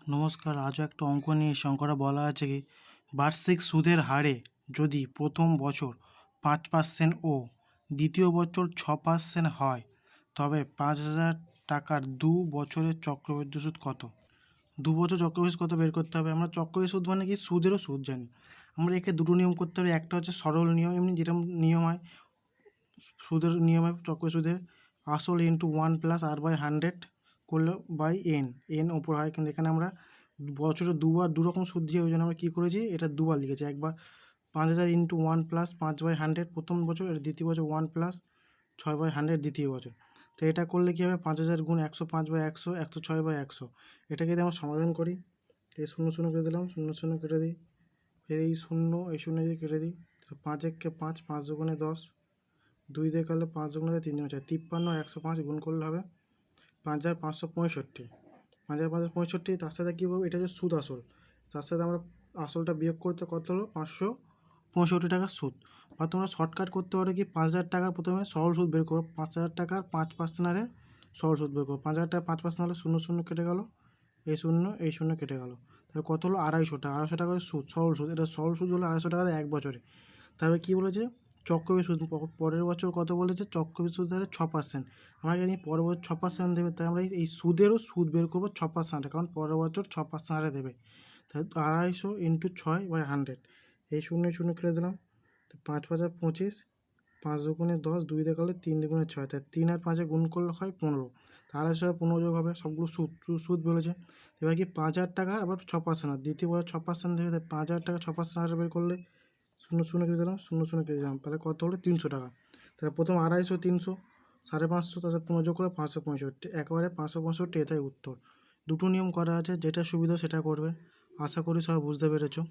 নমস্কার। আজও একটা অঙ্ক নিয়ে এসে অঙ্কটা বলা আছে কি বার্ষিক সুদের হারে যদি প্রথম বছর 5% ও দ্বিতীয় বছর 6% হয় তবে 5,000 টাকার 2 বছরের চক্রবৃদ্ধি সুদ কত? 2 বছর চক্রবৃদ্ধি সুদ কত বের করতে হবে। আমরা চক্রবৃদ্ধি সুদ মানে কি সুদেরও সুদ জানি। আমরা একে দুটো নিয়ম করতে পারি। একটা হচ্ছে সরল নিয়ম, এমনি যেটা নিয়ম হয় সুদের নিয়মে চক্রবৃদ্ধি সুদের আসল ইন্টু 1+r/100 করলে বাই এন ওপর হয়, কিন্তু এখানে আমরা বছরে দুবার দুরকম সুদ দিয়ে ওই জন্য আমরা কী করেছি, এটা দুবার লিখেছি। একবার 5,000 ইন্টু 1+5/100 প্রথম বছর, এটা দ্বিতীয় বছর 1+6/100 দ্বিতীয় বছর। তো এটা করলে কী হবে, 5,000 গুণ 105/100 106/100। এটাকে যদি আমরা সমাধান করি, এই শূন্য শূন্য কেটে দিলাম, শূন্য শূন্য কেটে দিই, এই শূন্য যদি কেটে দিই, 5 একে 5, 5 দুগুণে 10, 2 দিয়ে কাটলে 5 দুগুণে 3 × 4 53, 105 গুণ করলে হবে 5,565। 5,565, তার সাথে কী করবো, এটা হচ্ছে সুদ আসল, তার সাথে আমরা আসলটা বিয়োগ করতে কত হলো 565 টাকার সুদ। বা তোমরা শর্টকাট করতে পারো কি, 5,000 টাকার প্রথমে সরল সুদ বের করো, 5,000 টাকার 5% হারে সরল সুদ বের করো। 5,000 টাকার 5% হলে শূন্য শূন্য কেটে গেল, এই শূন্য কেটে গেল, তাহলে কত হলো 250 টাকা। 250 টাকা সুদ, সরল সুদ। এটা সরল সুদ হলো 250 টাকা এক বছরে। তারপরে কী বলেছে, চক্রবৃদ্ধি সুদ পরের বছর কত বলেছে, চক্রবৃদ্ধি সুদ হারে 6%। আমরা জানি পরের বছর 6% দেবে, তাই আমরা এই সুদেরও সুদ বের করবো 6% হারে, কারণ পরের বছর 6% হারে দেবে। তাই 250 ইন্টু 6/100, এই শূন্য শূন্য কেটে দিলাম, তো 5 × 5 = 25, 5 দুগুণে 10, 2 দিয়ে করলে 3 দুগুণে 6, তাই 3 আর 5 গুণ করলে হয় 15। 250 15 যোগ হবে, সবগুলো সুদ বলেছে। এবার কি 5,000 টাকা আবার 6% হার, দ্বিতীয় বছর 6% দেবে, তাই 5,000 টাকা 6% হারে বের করলে শূন্য শূন্য কেটে দিলাম, শূন্য শূন্য কেটে দিলাম, তাহলে কত হলো 300 টাকা। তাহলে প্রথম 250, 300, 550, তার সাথে 15 যোগ করে 565, একেবারে 565, এটাই উত্তর। দুটো নিয়ম করা আছে, যেটা সুবিধা সেটা করবে। আশা করি সবাই বুঝতে পেরেছো।